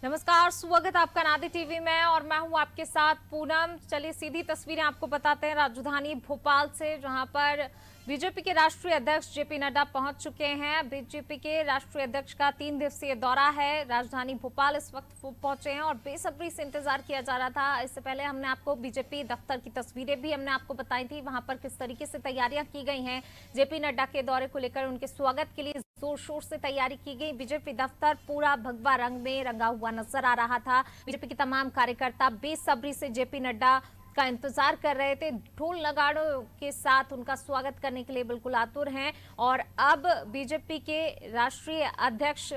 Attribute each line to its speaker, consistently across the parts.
Speaker 1: नमस्कार, स्वागत आपका नादी टीवी में और मैं हूं आपके साथ पूनम। चलिए सीधी तस्वीरें आपको बताते हैं राजधानी भोपाल से, जहां पर बीजेपी के राष्ट्रीय अध्यक्ष जेपी नड्डा पहुंच चुके हैं। बीजेपी के राष्ट्रीय अध्यक्ष का 3 दिवसीय दौरा है। राजधानी भोपाल इस वक्त वो पहुंचे हैं और बेसब्री से इंतजार किया जा रहा था। इससे पहले हमने आपको बीजेपी दफ्तर की तस्वीरें भी हमने आपको बताई थी, वहां पर किस तरीके से तैयारियां की गई हैं जेपी नड्डा के दौरे को लेकर। उनके स्वागत के लिए जोर शोर से तैयारी की गई। बीजेपी दफ्तर पूरा भगवा रंग में रंगा हुआ नजर आ रहा था। बीजेपी के तमाम कार्यकर्ता बेसब्री से जेपी नड्डा का इंतजार कर रहे थे। ढोल नगाड़ों के साथ उनका स्वागत करने के लिए बिल्कुल आतुर हैं। और अब बीजेपी के राष्ट्रीय अध्यक्ष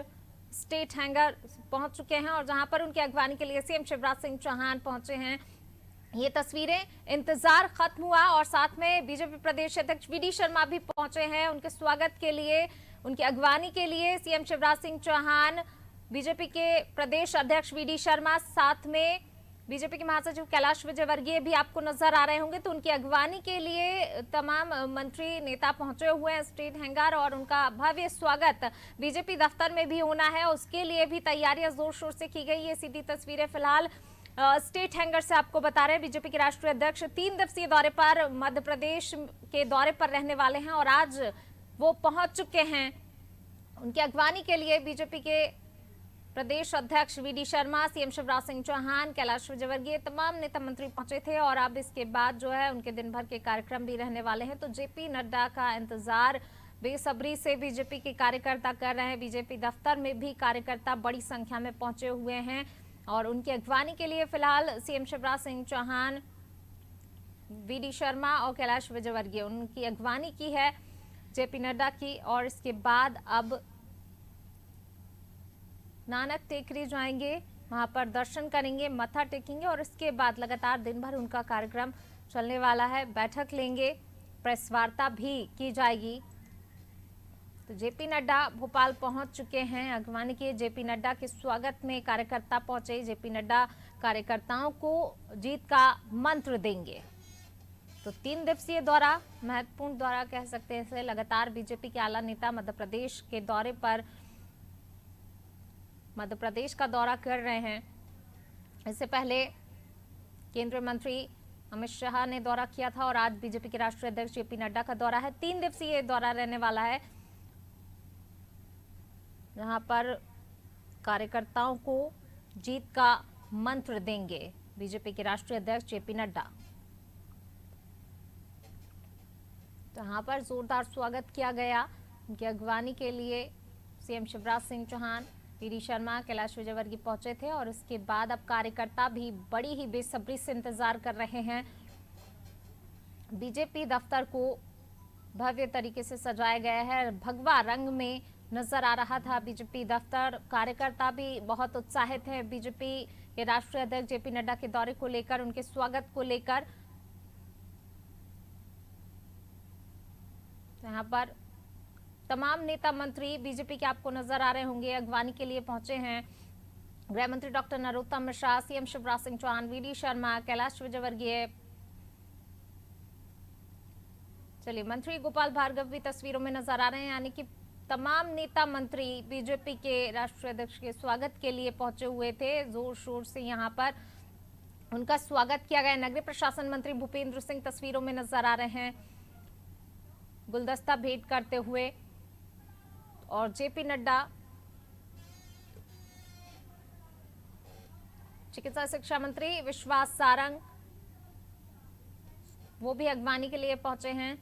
Speaker 1: स्टेट हैंगर पहुंच चुके हैं और जहां पर उनकी अगवानी के लिए सीएम शिवराज सिंह चौहान पहुंचे हैं। ये तस्वीरें, इंतजार खत्म हुआ और साथ में बीजेपी प्रदेश अध्यक्ष वीडी शर्मा भी पहुंचे हैं उनके स्वागत के लिए, उनकी अगवानी के लिए। सीएम शिवराज सिंह चौहान, बीजेपी के प्रदेश अध्यक्ष वीडी शर्मा, साथ में बीजेपी के महासचिव कैलाश विजयवर्गीय भी आपको नजर आ रहे होंगे। तो उनकी अगवानी के लिए तमाम मंत्री नेता पहुंचे हुए हैं स्टेट हैंगर और उनका भव्य स्वागत बीजेपी दफ्तर में भी होना है, उसके लिए भी तैयारियां जोर शोर से की गई है। सीधी तस्वीरें फिलहाल स्टेट हैंगर से आपको बता रहे हैं। बीजेपी के राष्ट्रीय अध्यक्ष 3 दिवसीय दौरे पर मध्य प्रदेश के दौरे पर रहने वाले हैं और आज वो पहुंच चुके हैं। उनकी अगवानी के लिए बीजेपी के प्रदेश अध्यक्ष वीडी शर्मा, सीएम शिवराज सिंह चौहान, कैलाश विजयवर्गीय, तमाम नेता मंत्री पहुंचे थे और अब इसके बाद जो है उनके दिन भर के कार्यक्रम भी रहने वाले हैं। तो जेपी नड्डा का इंतजार बेसब्री से बीजेपी के कार्यकर्ता कर रहे हैं। बीजेपी दफ्तर में भी कार्यकर्ता बड़ी संख्या में पहुंचे हुए हैं और उनकी अगवानी के लिए फिलहाल सीएम शिवराज सिंह चौहान, वीडी शर्मा और कैलाश विजयवर्गीय, उनकी अगवानी की है जेपी नड्डा की। और इसके बाद अब नानक टेकरी जाएंगे, वहां पर दर्शन करेंगे, मत्था टेकेंगे और इसके बाद लगातार दिन भर उनका कार्यक्रम चलने वाला है। बैठक लेंगे, प्रेस वार्ता भी की जाएगी। तो जेपी नड्डा भोपाल पहुंच चुके हैं। अगवानी के जेपी नड्डा के स्वागत में कार्यकर्ता पहुंचे। जेपी नड्डा कार्यकर्ताओं को जीत का मंत्र देंगे। तो 3 दिवसीय दौरा, महत्वपूर्ण दौरा कह सकते हैं इसे। लगातार बीजेपी के आला नेता मध्य प्रदेश के दौरे पर, मध्य प्रदेश का दौरा कर रहे हैं। इससे पहले केंद्रीय मंत्री अमित शाह ने दौरा किया था और आज बीजेपी के राष्ट्रीय अध्यक्ष जेपी नड्डा का दौरा है। 3 दिवसीय दौरा रहने वाला है, जहां पर कार्यकर्ताओं को जीत का मंत्र देंगे बीजेपी के राष्ट्रीय अध्यक्ष जेपी नड्डा। जहां पर जोरदार स्वागत किया गया। उनकी अगवानी के लिए सीएम शिवराज सिंह चौहान, वीडी शर्मा, कैलाश विजयवर्गीय पहुंचे थे और इसके बाद अब कार्यकर्ता भी बड़ी ही बेसब्री से इंतजार कर रहे हैं। बीजेपी दफ्तर को भव्य तरीके से सजाया गया है, भगवा रंग में नजर आ रहा था बीजेपी दफ्तर। कार्यकर्ता भी बहुत उत्साहित है बीजेपी के राष्ट्रीय अध्यक्ष जेपी नड्डा के दौरे को लेकर, उनके स्वागत को लेकर। यहाँ पर तमाम नेता मंत्री बीजेपी के आपको नजर आ रहे होंगे, अगवानी के लिए पहुंचे हैं। गृह मंत्री doctor Narottam Mishra, CM Shivraj Singh Chouhan, VD Sharma, Kailash Vijayvargiya, चलिए मंत्री गोपाल भार्गव भी तस्वीरों में नजर आ रहे हैं। यानी कि तमाम नेता मंत्री बीजेपी के राष्ट्रीय अध्यक्ष के स्वागत के लिए पहुंचे हुए थे। जोर शोर से यहां पर उनका स्वागत किया गया। नगरीय प्रशासन मंत्री भूपेंद्र सिंह तस्वीरों में नजर आ रहे हैं, गुलदस्ता भेंट करते हुए। और जेपी नड्डा, चिकित्सा शिक्षा मंत्री विश्वास सारंग, वो भी अगवानी के लिए पहुंचे हैं।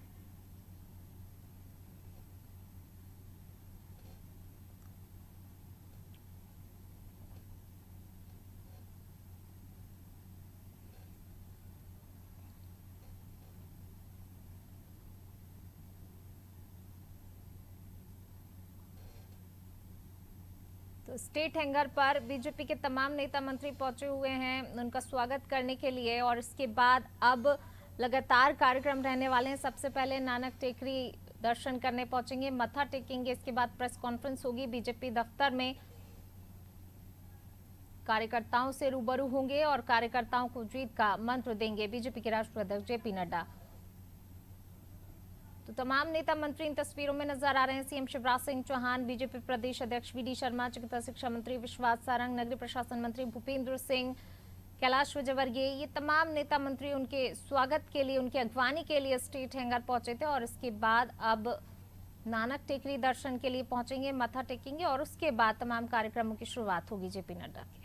Speaker 1: तो स्टेट हैंगर पर बीजेपी के तमाम नेता मंत्री पहुंचे हुए हैं उनका स्वागत करने के लिए और इसके बाद अब लगातार कार्यक्रम रहने वाले हैं। सबसे पहले नानक टेकरी दर्शन करने पहुंचेंगे, मत्था टेकेंगे, इसके बाद प्रेस कॉन्फ्रेंस होगी बीजेपी दफ्तर में। कार्यकर्ताओं से रूबरू होंगे और कार्यकर्ताओं को जीत का मंत्र देंगे बीजेपी के राष्ट्रीय अध्यक्ष जेपी नड्डा। तो तमाम नेता मंत्री इन तस्वीरों में नजर आ रहे हैं। सीएम शिवराज सिंह चौहान, बीजेपी प्रदेश अध्यक्ष वी डी शर्मा, चिकित्सा शिक्षा मंत्री विश्वास सारंग, नगरीय प्रशासन मंत्री भूपेंद्र सिंह, कैलाश विजयवर्गीय, ये तमाम नेता मंत्री उनके स्वागत के लिए, उनकी अगवानी के लिए स्टेट हैंगर पहुंचे थे। और इसके बाद अब नानक टेकरी दर्शन के लिए पहुंचेंगे, मत्था टेकेंगे और उसके बाद तमाम कार्यक्रमों की शुरुआत होगी जेपी नड्डा की।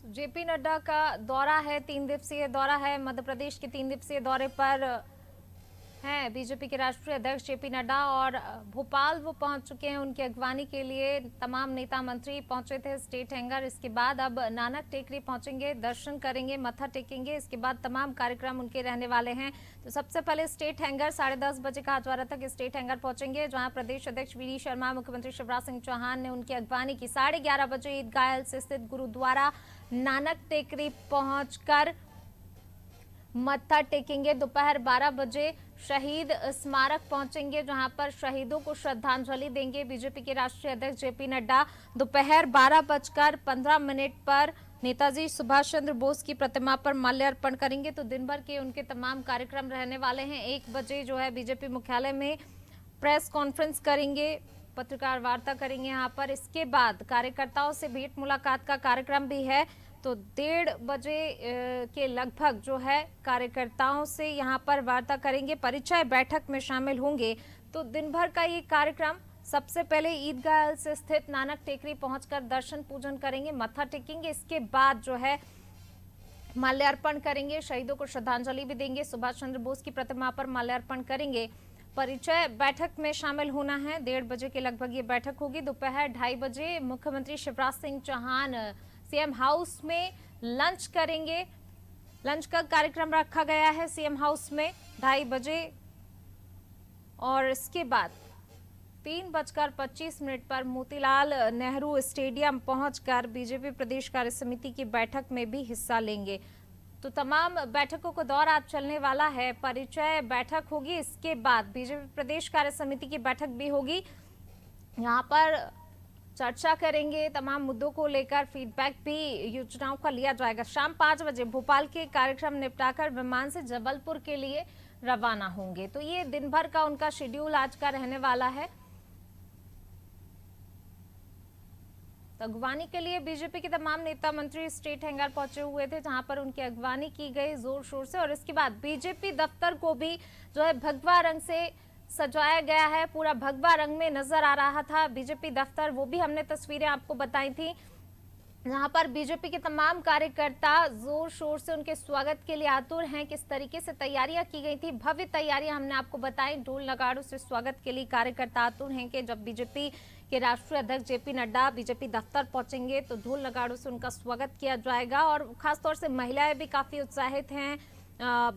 Speaker 1: जेपी नड्डा का दौरा है, 3 दिवसीय दौरा है। मध्य प्रदेश के 3 दिवसीय दौरे पर हैं बीजेपी के राष्ट्रीय अध्यक्ष जेपी नड्डा और भोपाल वो पहुंच चुके हैं। उनकी अगवानी के लिए तमाम नेता मंत्री पहुंचे थे स्टेट हैंगर। इसके बाद अब नानक टेकरी पहुंचेंगे, दर्शन करेंगे, मत्था टेकेंगे। इसके बाद तमाम कार्यक्रम उनके रहने वाले हैं। तो सबसे पहले स्टेट हैंगर 10:30 बजे कहा जा रहा था कि स्टेट हैंगर पहुंचेंगे, जहां प्रदेश अध्यक्ष वी डी शर्मा, मुख्यमंत्री शिवराज सिंह चौहान ने उनकी अगवानी की। 11:30 बजे ईदगाह से स्थित गुरुद्वारा नानक टेकरी पहुंचकर मत्था टेकेंगे। दोपहर 12 बजे शहीद स्मारक पहुंचेंगे, जहां पर शहीदों को श्रद्धांजलि देंगे बीजेपी के राष्ट्रीय अध्यक्ष जेपी नड्डा। दोपहर 12:15 पर नेताजी सुभाष चंद्र बोस की प्रतिमा पर माल्यार्पण करेंगे। तो दिन भर के उनके तमाम कार्यक्रम रहने वाले हैं। 1 बजे जो है बीजेपी मुख्यालय में प्रेस कॉन्फ्रेंस करेंगे, पत्रकार वार्ता करेंगे यहाँ पर। इसके बाद कार्यकर्ताओं से भेंट मुलाकात का कार्यक्रम भी है। तो 1:30 बजे के लगभग जो है कार्यकर्ताओं से यहाँ पर वार्ता करेंगे, परिचय बैठक में शामिल होंगे। तो दिन भर का ये कार्यक्रम, सबसे पहले ईदगाह से स्थित नानक टेकरी पहुंचकर दर्शन पूजन करेंगे, मत्था टेकेंगे। इसके बाद जो है माल्यार्पण करेंगे, शहीदों को श्रद्धांजलि भी देंगे, सुभाष चंद्र बोस की प्रतिमा पर माल्यार्पण करेंगे। परिचय बैठक में शामिल होना है, 1:30 बजे के लगभग ये बैठक होगी। दोपहर 2:30 बजे मुख्यमंत्री शिवराज सिंह चौहान सीएम हाउस में लंच करेंगे। लंच का कार्यक्रम रखा गया है सीएम हाउस में 2:30 बजे। और इसके बाद 3:25 पर मोतीलाल नेहरू स्टेडियम पहुंचकर बीजेपी प्रदेश कार्य समिति की बैठक में भी हिस्सा लेंगे। तो तमाम बैठकों का दौर आज चलने वाला है। परिचय बैठक होगी, इसके बाद बीजेपी प्रदेश कार्य समिति की बैठक भी होगी। यहाँ पर चर्चा करेंगे तमाम मुद्दों को लेकर, फीडबैक भी योजनाओं का लिया जाएगा। शाम 5 बजे भोपाल के कार्यक्रम निपटाकर विमान से जबलपुर के लिए रवाना होंगे। तो ये दिन भर का उनका शेड्यूल आज का रहने वाला है। तो अगवानी के लिए बीजेपी के तमाम नेता मंत्री स्टेट हैंगर पहुंचे हुए थे, जहां पर उनकी अगवानी की गई जोर शोर से। और इसके बाद बीजेपी दफ्तर को भी जो है भगवा रंग से सजाया गया है, पूरा भगवा रंग में नजर आ रहा था बीजेपी दफ्तर। वो भी हमने तस्वीरें आपको बताई थी, जहां पर बीजेपी के तमाम कार्यकर्ता जोर शोर से उनके स्वागत के लिए आतुर हैं। किस तरीके से तैयारियां की गई थी, भव्य तैयारियां हमने आपको बताई। ढोल नगाड़ों से स्वागत के लिए कार्यकर्ता आतुर हैं कि जब बीजेपी के राष्ट्रीय अध्यक्ष जेपी नड्डा बीजेपी दफ्तर पहुंचेंगे तो ढोल नगाड़ों से उनका स्वागत किया जाएगा। और खासतौर से महिलाएं भी काफी उत्साहित हैं।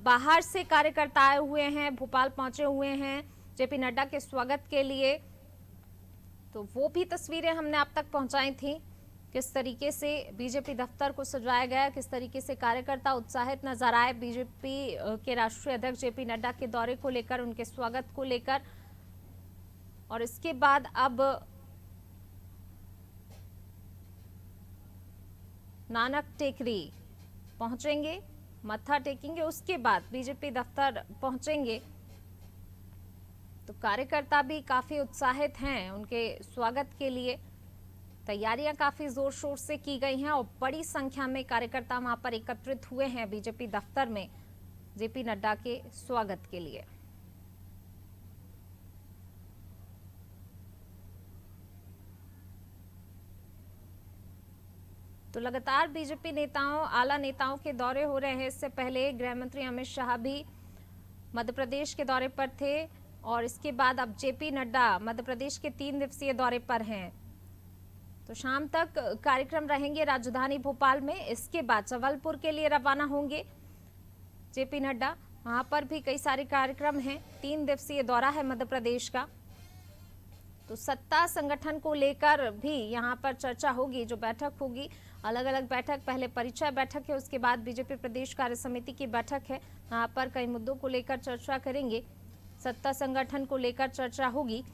Speaker 1: बाहर से कार्यकर्ता आए हुए हैं, भोपाल पहुंचे हुए हैं जेपी नड्डा के स्वागत के लिए। तो वो भी तस्वीरें हमने आप तक पहुंचाई थी, किस तरीके से बीजेपी दफ्तर को सजाया गया, किस तरीके से कार्यकर्ता उत्साहित नजर आए बीजेपी के राष्ट्रीय अध्यक्ष जेपी नड्डा के दौरे को लेकर, उनके स्वागत को लेकर। और इसके बाद अब नानक टेकरी पहुंचेंगे, मत्था टेकेंगे, उसके बाद बीजेपी दफ्तर पहुंचेंगे। तो कार्यकर्ता भी काफी उत्साहित हैं उनके स्वागत के लिए। तैयारियां काफी जोर शोर से की गई हैं और बड़ी संख्या में कार्यकर्ता वहां पर एकत्रित हुए हैं बीजेपी दफ्तर में जेपी नड्डा के स्वागत के लिए। तो लगातार बीजेपी नेताओं, आला नेताओं के दौरे हो रहे हैं। इससे पहले गृह मंत्री अमित शाह भी मध्य प्रदेश के दौरे पर थे और इसके बाद अब जेपी नड्डा मध्य प्रदेश के 3 दिवसीय दौरे पर हैं। तो शाम तक कार्यक्रम रहेंगे राजधानी भोपाल में। इसके बाद जबलपुर के लिए रवाना होंगे जेपी नड्डा। वहां पर भी कई सारे कार्यक्रम हैं। 3 दिवसीय दौरा है मध्य प्रदेश का। तो सत्ता संगठन को लेकर भी यहाँ पर चर्चा होगी। जो बैठक होगी, अलग अलग बैठक, पहले परिचय बैठक है, उसके बाद बीजेपी प्रदेश कार्य समिति की बैठक है। यहाँ पर कई मुद्दों को लेकर चर्चा करेंगे, सत्ता संगठन को लेकर चर्चा होगी।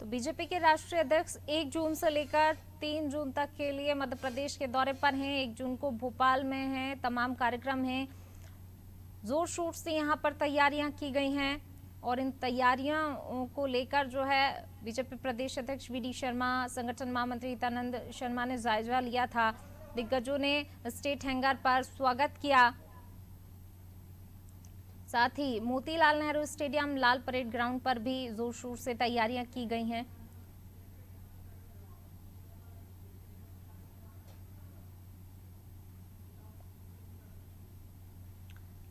Speaker 1: तो बीजेपी के राष्ट्रीय अध्यक्ष 1 जून से लेकर 3 जून तक के लिए मध्य प्रदेश के दौरे पर हैं। 1 जून को भोपाल में हैं, तमाम कार्यक्रम हैं। जोर शोर से यहाँ पर तैयारियां की गई हैं और इन तैयारियों को लेकर जो है बीजेपी प्रदेश अध्यक्ष वीडी शर्मा, संगठन महामंत्री हितानंद शर्मा ने जायजा लिया था। दिग्गजों ने स्टेट हैंगर पर स्वागत किया। साथ ही मोतीलाल नेहरू स्टेडियम, लाल परेड ग्राउंड पर भी जोर शोर से तैयारियां की गई हैं।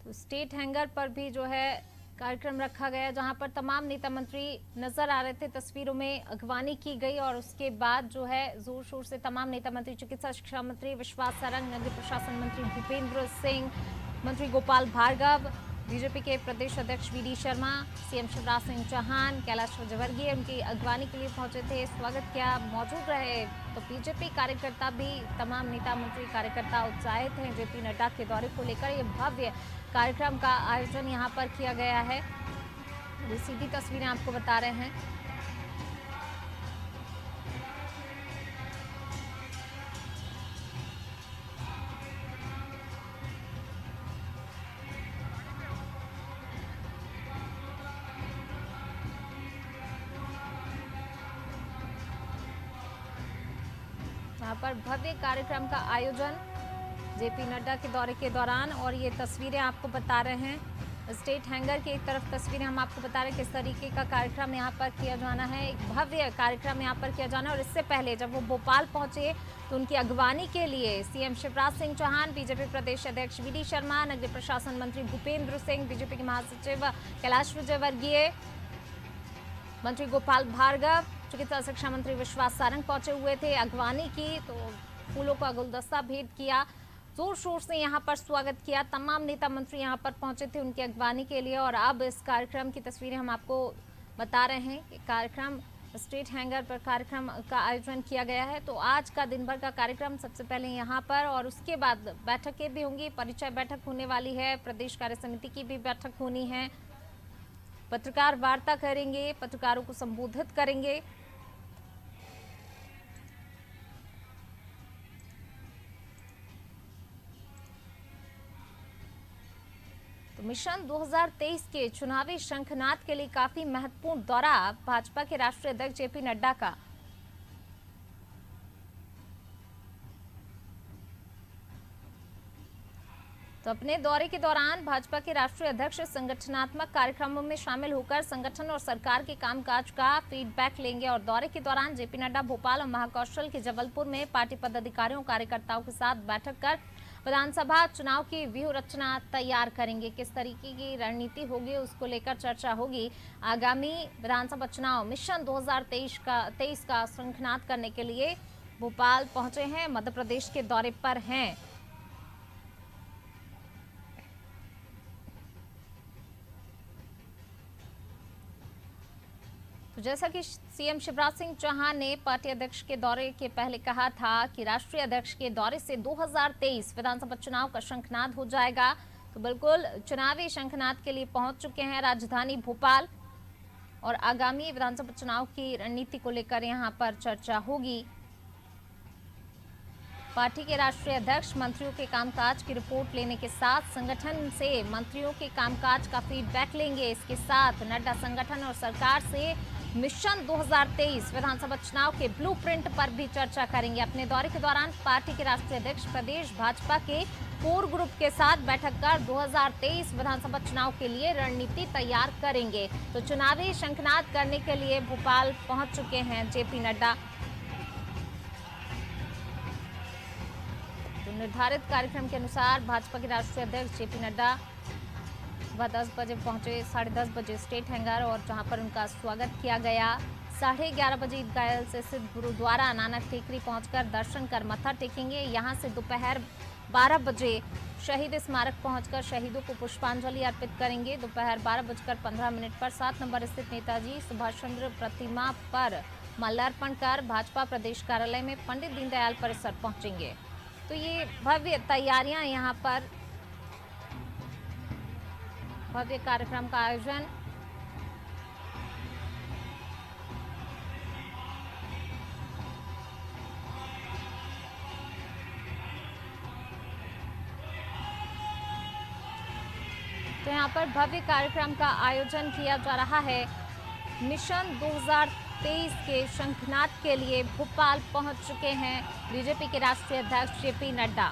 Speaker 1: तो स्टेट हैंगर पर भी जो है कार्यक्रम रखा गया, जहां पर तमाम नेता मंत्री नजर आ रहे थे। तस्वीरों में अगवानी की गई और उसके बाद जो है जोर शोर से तमाम नेता मंत्री, चिकित्सा शिक्षा मंत्री विश्वास सारंग, नगरीय प्रशासन मंत्री भूपेंद्र सिंह, मंत्री गोपाल भार्गव, बीजेपी के प्रदेश अध्यक्ष वीडी शर्मा, सीएम शिवराज सिंह चौहान, कैलाश विजयवर्गीय उनकी अगवानी के लिए पहुंचे थे, स्वागत किया, मौजूद रहे। तो बीजेपी कार्यकर्ता भी, तमाम नेता मंत्री कार्यकर्ता उत्साहित हैं जेपी नड्डा के दौरे को लेकर। ये भव्य कार्यक्रम का आयोजन यहाँ पर किया गया है। ये सीधी तस्वीरें आपको बता रहे हैं। यहाँ पर भव्य कार्यक्रम का आयोजन जेपी नड्डा के दौरे के दौरान, और ये तस्वीरें आपको बता रहे हैं स्टेट हैंगर की एक तरफ तस्वीरें हम आपको बता रहे हैं किस तरीके का कार्यक्रम यहाँ पर किया जाना है। एक भव्य कार्यक्रम यहाँ पर किया जाना है और इससे पहले जब वो भोपाल पहुंचे तो उनकी अगवानी के लिए सीएम शिवराज सिंह चौहान, बीजेपी प्रदेश अध्यक्ष वी.डी. शर्मा, नगरीय प्रशासन मंत्री भूपेंद्र सिंह, बीजेपी के महासचिव कैलाश विजयवर्गीय, मंत्री गोपाल भार्गव, चिकित्सा शिक्षा मंत्री विश्वास सारंग पहुंचे हुए थे। अगवानी की तो फूलों का गुलदस्ता भेंट किया, जोर शोर से यहाँ पर स्वागत किया। तमाम नेता मंत्री यहाँ पर पहुंचे थे उनकी अगवानी के लिए। और अब इस कार्यक्रम की तस्वीरें हम आपको बता रहे हैं कि कार्यक्रम स्टेट हैंगर पर कार्यक्रम का आयोजन किया गया है। तो आज का दिन भर का कार्यक्रम सबसे पहले यहाँ पर और उसके बाद बैठकें भी होंगी। परिचय बैठक होने वाली है, प्रदेश कार्य समिति की भी बैठक होनी है, पत्रकार वार्ता करेंगे, पत्रकारों को संबोधित करेंगे। मिशन 2023 के चुनावी शंखनाद के लिए काफी महत्वपूर्ण दौरा भाजपा के राष्ट्रीय अध्यक्ष जेपी नड्डा का। तो अपने दौरे के दौरान भाजपा के राष्ट्रीय अध्यक्ष संगठनात्मक कार्यक्रमों में शामिल होकर संगठन और सरकार के कामकाज का फीडबैक लेंगे। और दौरे के दौरान जेपी नड्डा भोपाल और महाकौशल के जबलपुर में पार्टी पदाधिकारियों कार्यकर्ताओं के साथ बैठक कर विधानसभा चुनाव की व्यूह रचना तैयार करेंगे। किस तरीके की रणनीति होगी उसको लेकर चर्चा होगी। आगामी विधानसभा चुनाव मिशन 2023 का शंखनाद करने के लिए भोपाल पहुंचे हैं, मध्य प्रदेश के दौरे पर हैं। तो जैसा कि सीएम शिवराज सिंह चौहान ने पार्टी अध्यक्ष के दौरे के पहले कहा था कि राष्ट्रीय अध्यक्ष के दौरे से 2023 विधानसभा चुनाव का शंखनाद हो जाएगा। तो बिल्कुल चुनावी शंखनाद के लिए पहुंच चुके हैं राजधानी भोपाल और आगामी विधानसभा चुनाव की रणनीति को लेकर यहां पर चर्चा होगी। पार्टी के राष्ट्रीय अध्यक्ष मंत्रियों के कामकाज की रिपोर्ट लेने के साथ संगठन से मंत्रियों के कामकाज का फीडबैक लेंगे। इसके साथ नड्डा संगठन और सरकार से मिशन 2023 विधानसभा चुनाव के ब्लूप्रिंट पर भी चर्चा करेंगे। अपने दौरे के दौरान पार्टी के राष्ट्रीय अध्यक्ष प्रदेश भाजपा के कोर ग्रुप के साथ बैठक कर 2023 विधानसभा चुनाव के लिए रणनीति तैयार करेंगे। तो चुनावी शंखनाद करने के लिए भोपाल पहुंच चुके हैं जेपी नड्डा। तो निर्धारित कार्यक्रम के अनुसार भाजपा के राष्ट्रीय अध्यक्ष जेपी नड्डा वह 10 बजे पहुंचे, 10:30 बजे स्टेट हैंगर और जहां पर उनका स्वागत किया गया। 11:30 बजे ईदगाह से स्थित गुरुद्वारा नानक टेकरी पहुंचकर दर्शन कर मत्था टेकेंगे। यहां से दोपहर 12 बजे शहीद स्मारक पहुंचकर शहीदों को पुष्पांजलि अर्पित करेंगे। दोपहर 12:15 पर 7 नंबर स्थित नेताजी सुभाष चंद्र प्रतिमा पर माल्यार्पण कर भाजपा प्रदेश कार्यालय में पंडित दीनदयाल परिसर पहुंचेंगे। तो ये भव्य तैयारियां यहाँ पर, भव्य कार्यक्रम का आयोजन। तो यहाँ पर भव्य कार्यक्रम का आयोजन किया जा रहा है। मिशन 2023 के शंखनाद के लिए भोपाल पहुंच चुके हैं बीजेपी के राष्ट्रीय अध्यक्ष जेपी नड्डा।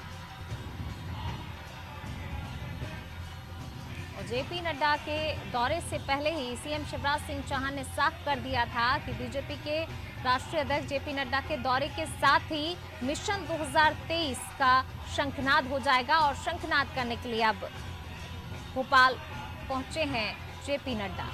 Speaker 1: जेपी नड्डा के दौरे से पहले ही सीएम शिवराज सिंह चौहान ने साफ कर दिया था कि बीजेपी के राष्ट्रीय अध्यक्ष जेपी नड्डा के दौरे के साथ ही मिशन 2023 का शंखनाद हो जाएगा। और शंखनाद करने के लिए अब भोपाल पहुंचे हैं जेपी नड्डा।